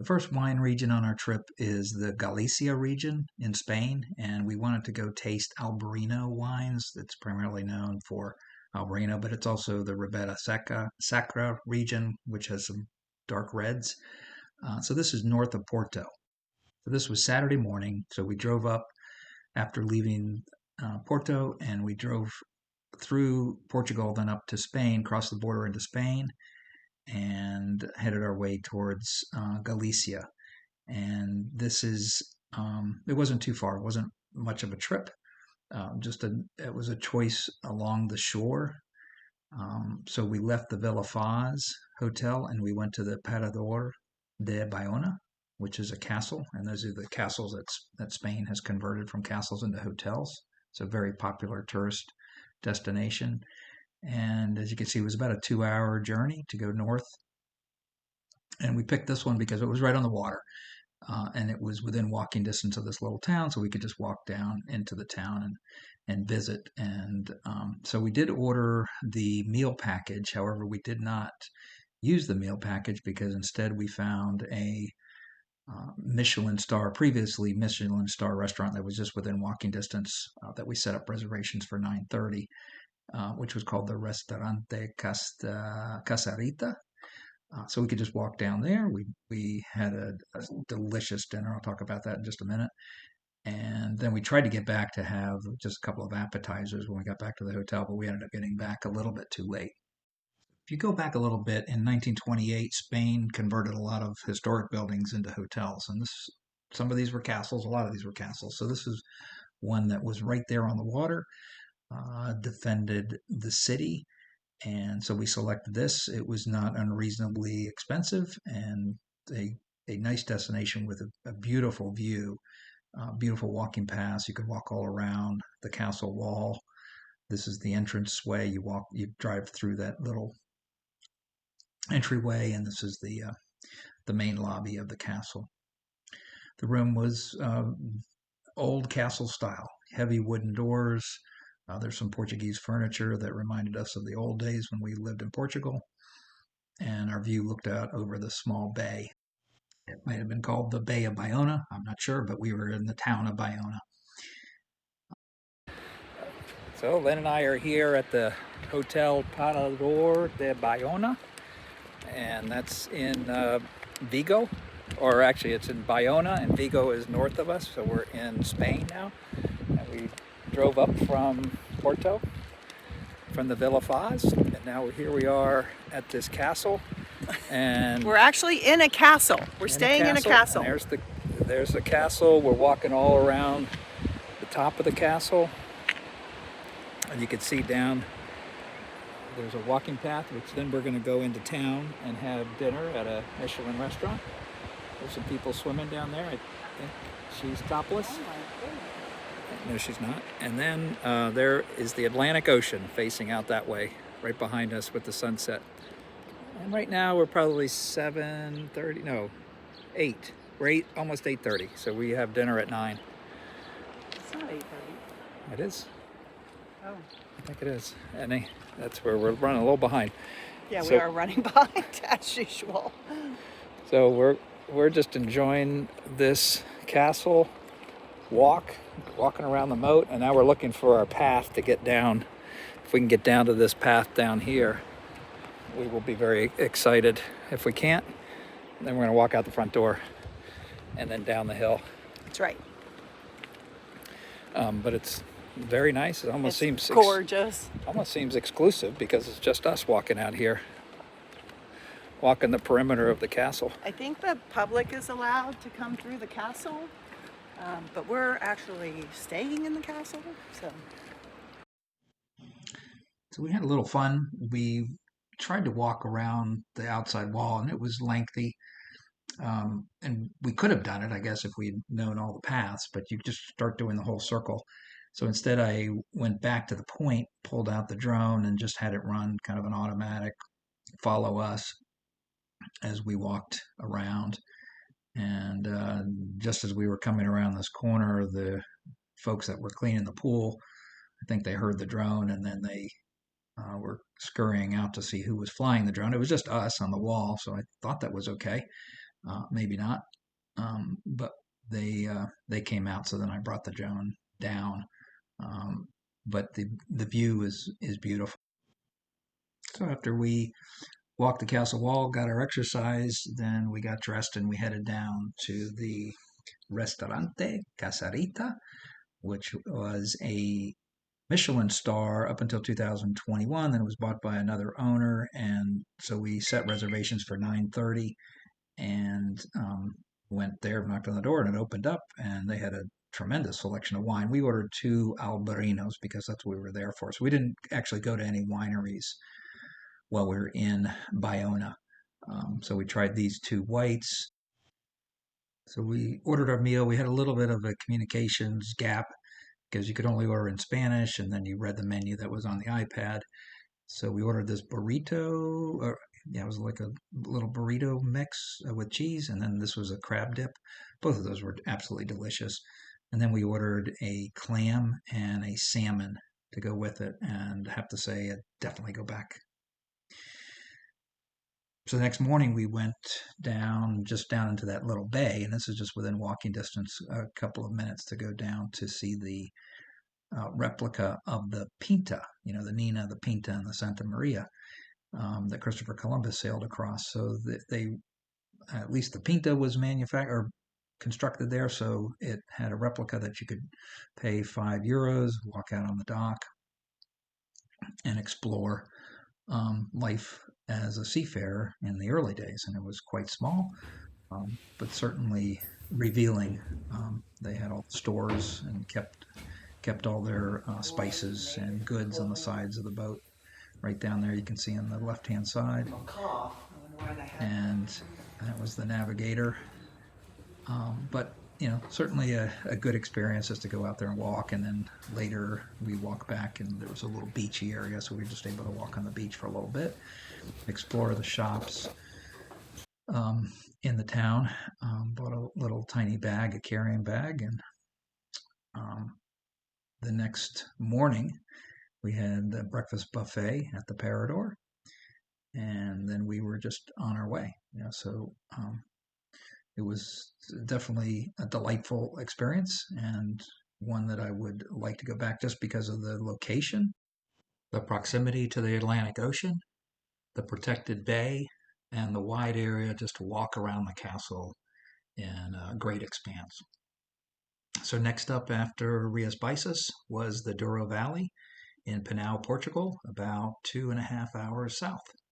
The first wine region on our trip is the Galicia region in Spain, and we wanted to go taste Albariño wines. It's primarily known for Albariño, but it's also the Ribera Sacra region, which has some dark reds. So this is north of Porto. So this was Saturday morning. So we drove up after leaving Porto, and we drove through Portugal, then up to Spain, crossed the border into Spain, and headed our way towards Galicia. And this is, it wasn't too far. It wasn't much of a trip. It was a choice along the shore. So we left the Villa Foz hotel and we went to the Parador de Baiona, which is a castle. And those are the castles that Spain has converted from castles into hotels. It's a very popular tourist destination. And as you can see, it was about a 2-hour journey to go north. And we picked this one because it was right on the water. And it was within walking distance of this little town, so we could just walk down into the town and visit. And so we did order the meal package. However, we did not use the meal package because instead we found a previously Michelin star restaurant that was just within walking distance that we set up reservations for 9:30, which was called the Restaurante Casa Rita. So we could just walk down there. We had a delicious dinner. I'll talk about that in just a minute. And then we tried to get back to have just a couple of appetizers when we got back to the hotel, but we ended up getting back a little bit too late. If you go back a little bit, in 1928, Spain converted a lot of historic buildings into hotels, and some of these were castles, a lot of these were castles. So this is one that was right there on the water, defended the city. And so we selected this. It was not unreasonably expensive and a nice destination with a beautiful view, beautiful walking paths. You could walk all around the castle wall. This is the entrance way. You drive through that little entryway, and this is the main lobby of the castle. The room was old castle style, heavy wooden doors. There's some Portuguese furniture that reminded us of the old days when we lived in Portugal. And our view looked out over the small bay. It might have been called the Bay of Baiona. I'm not sure, but we were in the town of Baiona. So Len and I are here at the Hotel Parador de Baiona. And that's in Vigo. Or actually, it's in Baiona, and Vigo is north of us. So we're in Spain now. And we drove up from Porto, from the Villa Foz, and now here we are at this castle. And we're actually in a castle. We're staying in a castle. There's the castle. We're walking all around the top of the castle, and you can see down. There's a walking path, which then we're going to go into town and have dinner at a Michelin restaurant. There's some people swimming down there. I think she's topless. No, she's not. And then there is the Atlantic Ocean facing out that way, right behind us with the sunset. And right now we're probably 7:30, no, 8. We're almost 8:30, so we have dinner at 9. It's not 8:30. It is? Oh. I think it is. And that's where we're running a little behind. Yeah, we are running behind as usual. So we're just enjoying this castle walking around the moat, and now we're looking for our path to get down. If we can get down to this path down here, we will be very excited. If we can't, then we're going to walk out the front door and then down the hill. That's right. But it's very nice. It almost seems gorgeous. Almost seems exclusive because it's just us walking out here, walking the perimeter of the castle. I think the public is allowed to come through the castle. But we're actually staying in the castle, So we had a little fun. We tried to walk around the outside wall, and it was lengthy. And we could have done it, I guess, if we'd known all the paths, but you just start doing the whole circle. So instead, I went back to the point, pulled out the drone, and just had it run kind of an automatic follow us as we walked around. And just as we were coming around this corner, the folks that were cleaning the pool, I think they heard the drone, and then they were scurrying out to see who was flying the drone. It was just us on the wall, so I thought that was okay. maybe not. But they came out, so then I brought the drone down. Um, but the view is beautiful. So after we walked the castle wall, got our exercise, then we got dressed and we headed down to the Restaurante, Casa Rita, which was a Michelin star up until 2021. Then it was bought by another owner, and so we set reservations for 9:30 and went there, knocked on the door, and it opened up, and they had a tremendous selection of wine. We ordered two Albariños because that's what we were there for. So we didn't actually go to any wineries while we were in Baiona. So we tried these two whites. So we ordered our meal. We had a little bit of a communications gap because you could only order in Spanish, and then you read the menu that was on the iPad. So we ordered this burrito, or yeah, it was like a little burrito mix with cheese, and then this was a crab dip. Both of those were absolutely delicious. And then we ordered a clam and a salmon to go with it, and I have to say, I'd definitely go back. So the next morning we went just down into that little bay, and this is just within walking distance, a couple of minutes to go down to see the replica of the Pinta, the Nina, the Pinta, and the Santa Maria that Christopher Columbus sailed across. So at least the Pinta was manufactured or constructed there, so it had a replica that you could pay €5, walk out on the dock, and explore life as a seafarer in the early days. And it was quite small, but certainly revealing. They had all the stores and kept all their spices and goods on the sides of the boat. Right down there, you can see on the left-hand side, and that was the navigator. But certainly a good experience just to go out there and walk. And then later we walked back, and there was a little beachy area, so we were just able to walk on the beach for a little bit, explore the shops in the town. Bought a little tiny bag, a carrying bag, and um, the next morning we had the breakfast buffet at the Parador, and then we were just on our way. So it was definitely a delightful experience and one that I would like to go back just because of the location, the proximity to the Atlantic Ocean, the protected bay, and the wide area just to walk around the castle in a great expanse. So next up after Rias Baixas was the Douro Valley in Pinhão, Portugal, about 2.5 hours south.